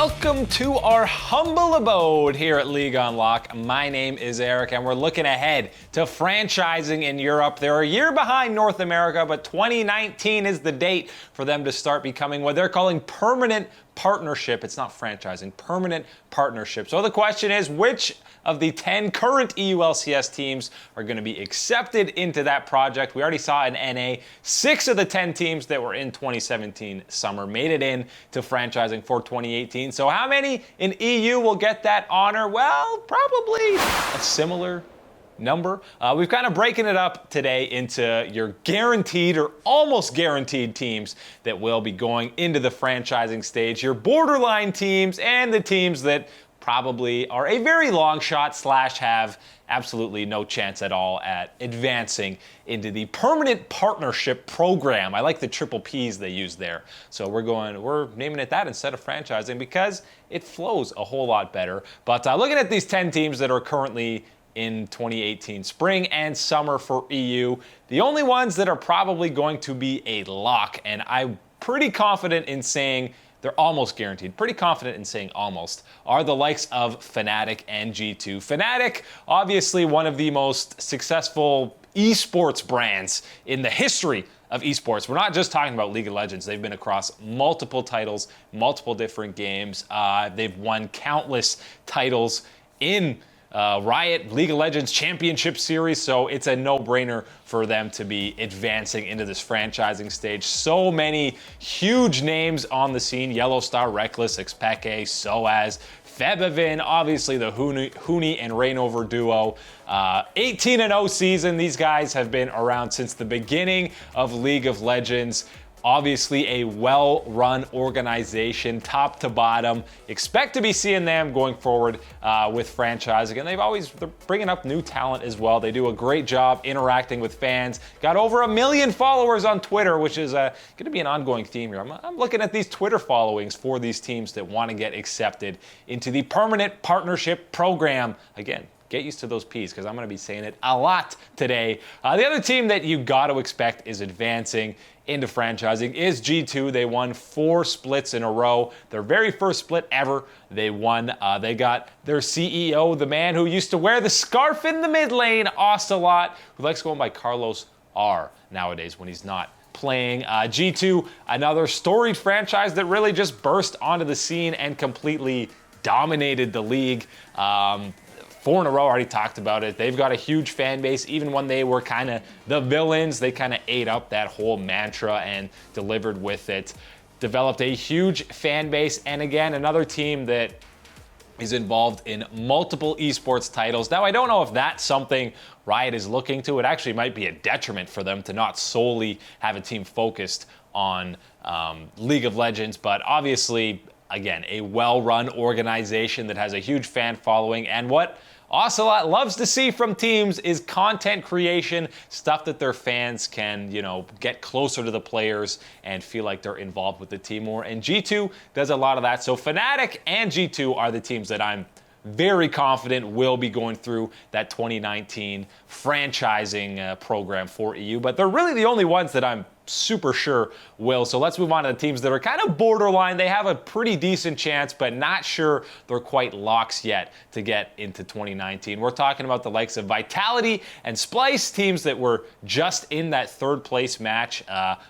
Welcome to our humble abode here at League Unlock. My name is Eric, and we're looking ahead to franchising in Europe. They're a year behind North America, but 2019 is the date for them to start becoming what they're calling permanent partnership. It's not franchising, permanent partnership. So the question is, which of the 10 current EU LCS teams are going to be accepted into that project? We already saw in NA, 6 of the 10 teams that were in 2017 summer made it in to franchising for 2018. So how many in EU will get that honor? Well, probably a similar number. We've kind of breaking it up today into your guaranteed or almost guaranteed teams that will be going into the franchising stage, your borderline teams, and the teams that probably are a very long shot / have absolutely no chance at all at advancing into the permanent partnership program. I like the triple Ps they use there. So we're naming it that instead of franchising because it flows a whole lot better. But looking at these 10 teams that are currently in 2018 spring and summer for EU, the only ones that are probably going to be a lock, and I'm pretty confident in saying they're almost guaranteed, pretty confident in saying almost, are the likes of Fnatic and G2. Fnatic, obviously one of the most successful esports brands in the history of esports. We're not just talking about League of Legends. They've been across multiple titles, multiple different games. They've won countless titles in Riot League of Legends Championship Series, so it's a no-brainer for them to be advancing into this franchising stage. So many huge names on the scene: Yellowstar, Reckless, Xpeke, Soaz, Febevin, obviously the Huni and Reignover duo. 18-0 season. These guys have been around since the beginning of League of Legends. Obviously a well-run organization, top to bottom. Expect to be seeing them going forward with franchising. And they're bringing up new talent as well. They do a great job interacting with fans. Got over 1 million followers on Twitter, which is going to be an ongoing theme here. I'm looking at these Twitter followings for these teams that want to get accepted into the permanent partnership program. Again, get used to those P's because I'm going to be saying it a lot today. The other team that you got to expect is advancing into franchising is G2. They won 4 splits in a row. Their very first split ever, they won. They got their CEO, the man who used to wear the scarf in the mid lane, Ocelot, who likes going by Carlos R nowadays when he's not playing. G2, another storied franchise that really just burst onto the scene and completely dominated the league. 4 in a row, already talked about it. They've got a huge fan base. Even when they were kind of the villains, they kind of ate up that whole mantra and delivered with it. Developed a huge fan base. And again, another team that is involved in multiple esports titles. Now, I don't know if that's something Riot is looking to. It actually might be a detriment for them to not solely have a team focused on League of Legends, but obviously, again, a well-run organization that has a huge fan following. And what Ocelot loves to see from teams is content creation, stuff that their fans can, get closer to the players and feel like they're involved with the team more. And G2 does a lot of that. So Fnatic and G2 are the teams that I'm very confident will be going through that 2019 franchising program for EU. But they're really the only ones that I'm super sure will. So let's move on to the teams that are kind of borderline. They have a pretty decent chance, but not sure they're quite locks yet to get into 2019. We're talking about the likes of Vitality and Splyce, teams that were just in that 3rd place match.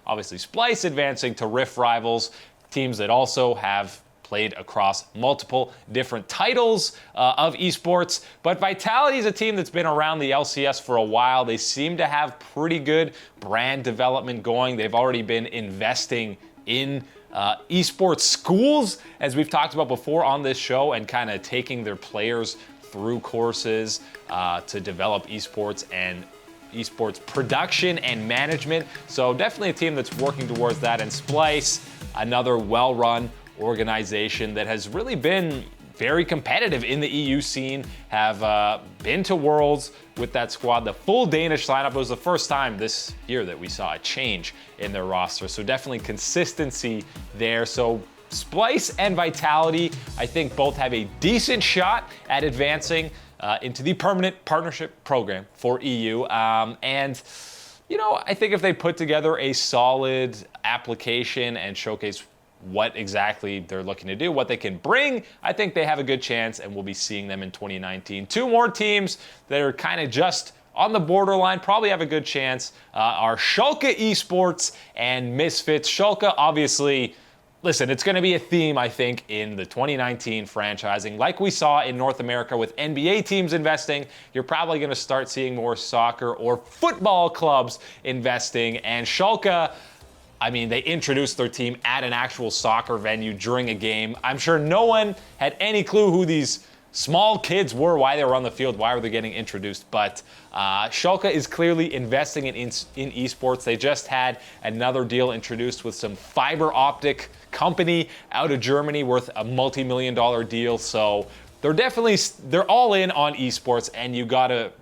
Obviously, Splyce advancing to Rift Rivals, teams that also have played across multiple different titles of esports. But Vitality is a team that's been around the LCS for a while. They seem to have pretty good brand development going. They've already been investing in esports schools, as we've talked about before on this show, and kind of taking their players through courses to develop esports and esports production and management. So definitely a team that's working towards that. And Splyce, another well-run organization that has really been very competitive in the EU scene, have been to Worlds with that squad. The full Danish lineup was the first time this year that we saw a change in their roster. So definitely consistency there. So Splyce and Vitality, I think both have a decent shot at advancing into the permanent partnership program for EU. And I think if they put together a solid application and showcase what exactly they're looking to do, what they can bring, I think they have a good chance, and we'll be seeing them in 2019. Two more teams that are kind of just on the borderline, probably have a good chance, are Schalke Esports and Misfits. Schalke, obviously, listen, it's going to be a theme, I think, in the 2019 franchising. Like we saw in North America with NBA teams investing, you're probably going to start seeing more soccer or football clubs investing. And Schalke, I mean, they introduced their team at an actual soccer venue during a game. I'm sure no one had any clue who these small kids were, why they were on the field, why were they getting introduced. But Schalke is clearly investing in esports. They just had another deal introduced with some fiber optic company out of Germany worth a multi-million-dollar deal. So they're all in on esports, and you gotta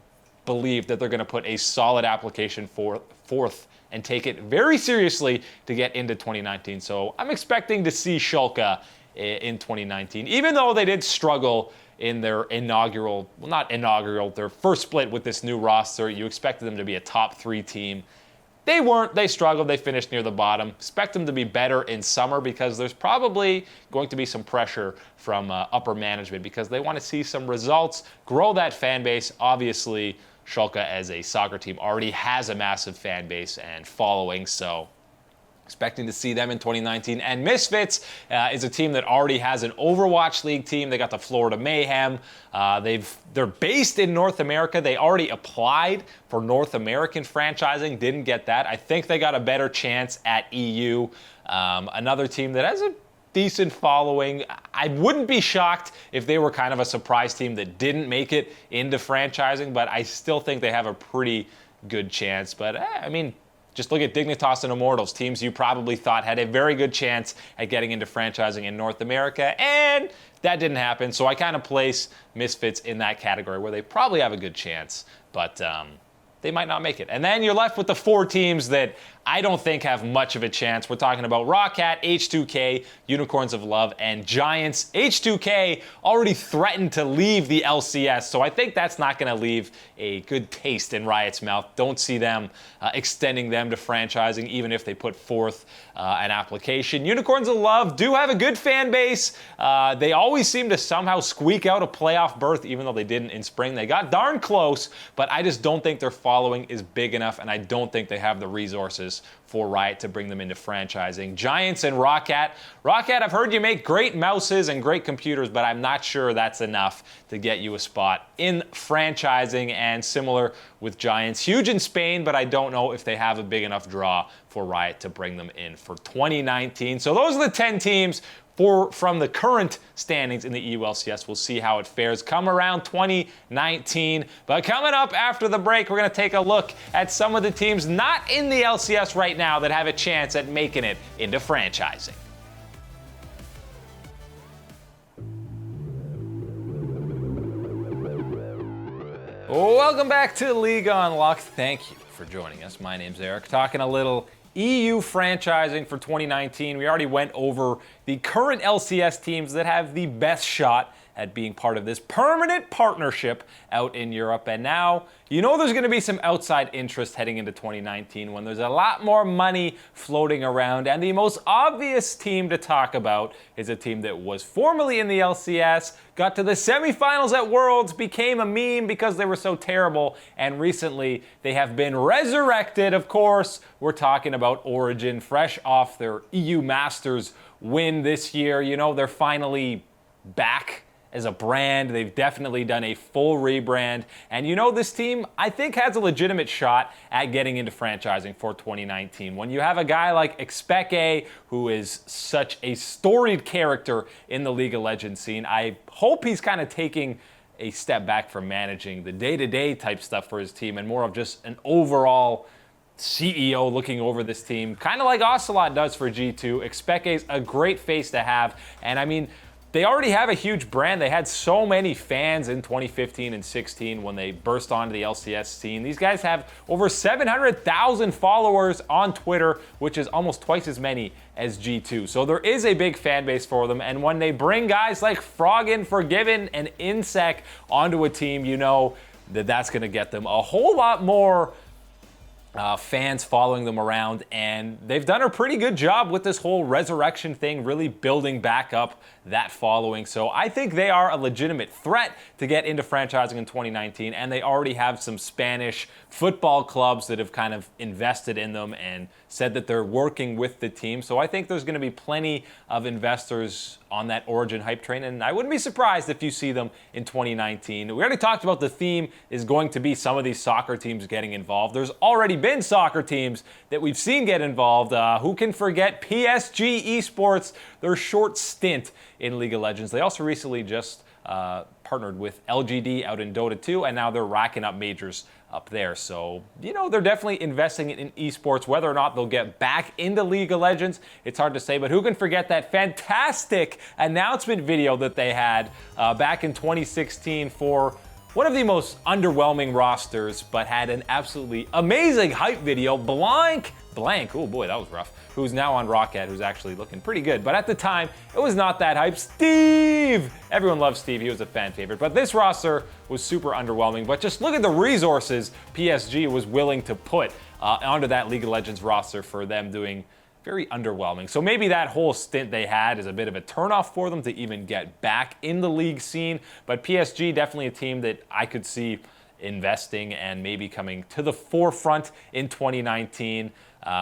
believe that they're gonna put a solid application forth and take it very seriously to get into 2019. So I'm expecting to see Schalke in 2019, even though they did struggle in their their first split with this new roster. You expected them to be a top 3 team. They weren't. They struggled. They finished near the bottom. Expect them to be better in summer, because there's probably going to be some pressure from upper management, because they want to see some results, grow that fan base. Obviously, Schalke as a soccer team already has a massive fan base and following, so expecting to see them in 2019. And Misfits is a team that already has an Overwatch League team. They got the Florida Mayhem. They're based in North America. They already applied for North American franchising, didn't get that. I think they got a better chance at EU. Another team that has a decent following. I wouldn't be shocked if they were kind of a surprise team that didn't make it into franchising, but I still think they have a pretty good chance. But I mean, just look at Dignitas and Immortals, teams you probably thought had a very good chance at getting into franchising in North America, and that didn't happen. So I kind of place Misfits in that category where they probably have a good chance, but they might not make it. And then you're left with the 4 teams that I don't think have much of a chance. We're talking about Roccat, H2K, Unicorns of Love, and Giants. H2K already threatened to leave the LCS, so I think that's not going to leave a good taste in Riot's mouth. Don't see them extending them to franchising, even if they put forth an application. Unicorns of Love do have a good fan base. They always seem to somehow squeak out a playoff berth, even though they didn't in spring. They got darn close, but I just don't think their following is big enough, and I don't think they have the resources for Riot to bring them into franchising. Giants and Roccat. Roccat, I've heard you make great mouses and great computers, but I'm not sure that's enough to get you a spot in franchising. And similar with Giants, huge in Spain, but I don't know if they have a big enough draw for Riot to bring them in for 2019. So those are the 10 teams from the current standings in the EU LCS. We'll see how it fares come around 2019. But coming up after the break, we're going to take a look at some of the teams not in the LCS right now that have a chance at making it into franchising. Welcome back to League Unlocked. Thank you for joining us. My name's Eric, talking a little EU franchising for 2019. We already went over the current LCS teams that have the best shot at being part of this permanent partnership out in Europe. And now, you know there's going to be some outside interest heading into 2019 when there's a lot more money floating around. And the most obvious team to talk about is a team that was formerly in the LCS, got to the semifinals at Worlds, became a meme because they were so terrible, and recently they have been resurrected. Of course, we're talking about Origen, fresh off their EU Masters win this year. You know, they're finally back as a brand. They've definitely done a full rebrand. And you know, this team, I think, has a legitimate shot at getting into franchising for 2019. When you have a guy like Expeke, who is such a storied character in the League of Legends scene, I hope he's kind of taking a step back from managing the day-to-day type stuff for his team and more of just an overall CEO looking over this team, kind of like Ocelot does for G2. Expeke's a great face to have. And I mean, they already have a huge brand. They had so many fans in 2015 and 16 when they burst onto the LCS scene. These guys have over 700,000 followers on Twitter, which is almost twice as many as G2. So there is a big fan base for them. And when they bring guys like Froggen, Forgiven, and Insec onto a team, you know that that's going to get them a whole lot more fans following them around, and they've done a pretty good job with this whole resurrection thing, really building back up that following. So I think they are a legitimate threat to get into franchising in 2019, and they already have some Spanish football clubs that have kind of invested in them and said that they're working with the team. So I think there's going to be plenty of investors on that Origen hype train, and I wouldn't be surprised if you see them in 2019. We already talked about the theme is going to be some of these soccer teams getting involved. There's already been soccer teams that we've seen get involved. Who can forget PSG Esports, their short stint in League of Legends. They also recently just partnered with LGD out in Dota 2, and now they're racking up majors up there. So, they're definitely investing in esports. Whether or not they'll get back into League of Legends, it's hard to say, but who can forget that fantastic announcement video that they had back in 2016 for one of the most underwhelming rosters, but had an absolutely amazing hype video. Blank, oh boy, that was rough, who's now on Rocket, who's actually looking pretty good. But at the time, it was not that hype. Steve! Everyone loves Steve. He was a fan favorite. But this roster was super underwhelming. But just look at the resources PSG was willing to put onto that League of Legends roster for them doing very underwhelming. So maybe that whole stint they had is a bit of a turnoff for them to even get back in the league scene. But PSG, definitely a team that I could see investing and maybe coming to the forefront in 2019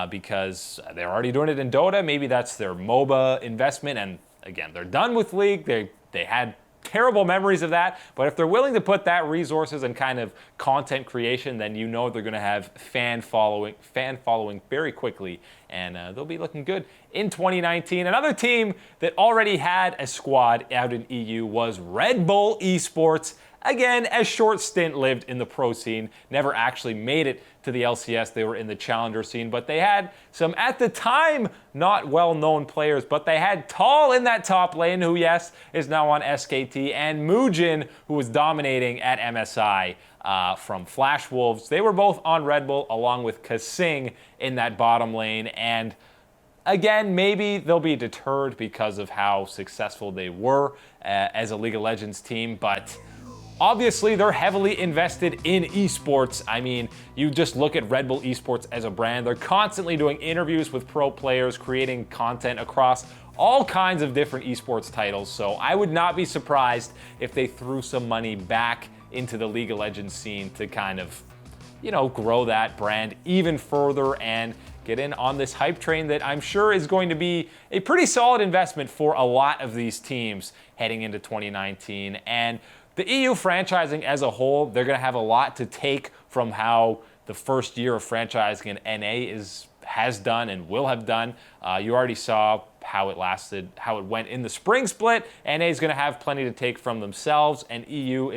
because they're already doing it in Dota. Maybe that's their MOBA investment. And again, they're done with League. They had terrible memories of that, but if they're willing to put that resources and kind of content creation, then they're going to have fan following very quickly, and they'll be looking good in 2019. Another team that already had a squad out in EU was Red Bull Esports. Again, a short stint lived in the pro scene, never actually made it to the LCS. They were in the challenger scene, but they had some, at the time, not well-known players, but they had Tall in that top lane, who, yes, is now on SKT, and Muujin, who was dominating at MSI from Flash Wolves. They were both on Red Bull, along with Kasing in that bottom lane, and again, maybe they'll be deterred because of how successful they were as a League of Legends team, but obviously, they're heavily invested in esports. I mean, you just look at Red Bull Esports as a brand. They're constantly doing interviews with pro players, creating content across all kinds of different esports titles. So I would not be surprised if they threw some money back into the League of Legends scene to kind of, grow that brand even further and get in on this hype train that I'm sure is going to be a pretty solid investment for a lot of these teams heading into 2019. And the EU franchising as a whole, they're going to have a lot to take from how the first year of franchising in NA has done and will have done. You already saw how it lasted, how it went in the spring split. NA is going to have plenty to take from themselves, and EU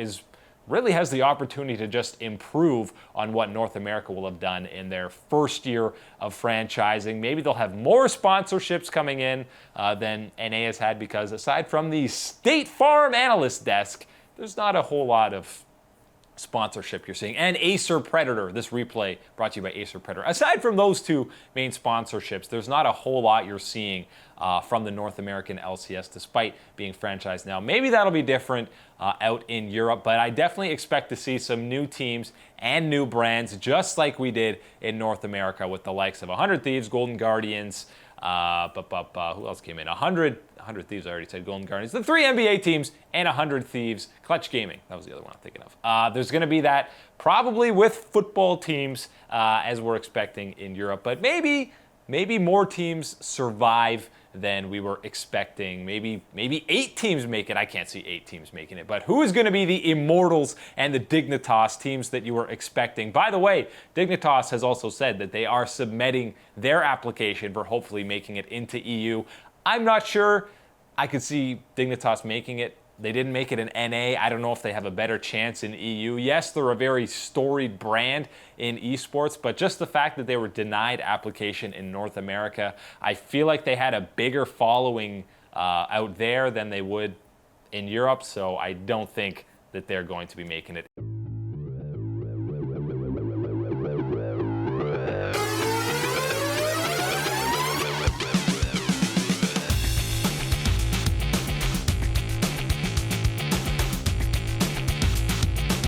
really has the opportunity to just improve on what North America will have done in their first year of franchising. Maybe they'll have more sponsorships coming in than NA has had, because aside from the State Farm analyst desk, there's not a whole lot of sponsorship you're seeing. And Acer Predator, this replay brought to you by Acer Predator. Aside from those two main sponsorships, there's not a whole lot you're seeing from the North American LCS, despite being franchised now. Maybe that'll be different out in Europe, but I definitely expect to see some new teams and new brands, just like we did in North America with the likes of 100 Thieves, Golden Guardians, who else came in? 100 Thieves, I already said Golden Guardians. The 3 NBA teams and 100 Thieves. Clutch Gaming, that was the other one I'm thinking of. There's going to be that probably with football teams as we're expecting in Europe. But maybe more teams survive than we were expecting. Maybe 8 teams make it. I can't see 8 teams making it. But who is going to be the Immortals and the Dignitas teams that you were expecting? By the way, Dignitas has also said that they are submitting their application for hopefully making it into EU. I'm not sure. I could see Dignitas making it. They didn't make it in NA. I don't know if they have a better chance in EU. Yes, they're a very storied brand in esports, but just the fact that they were denied application in North America, I feel like they had a bigger following out there than they would in Europe, so I don't think that they're going to be making it.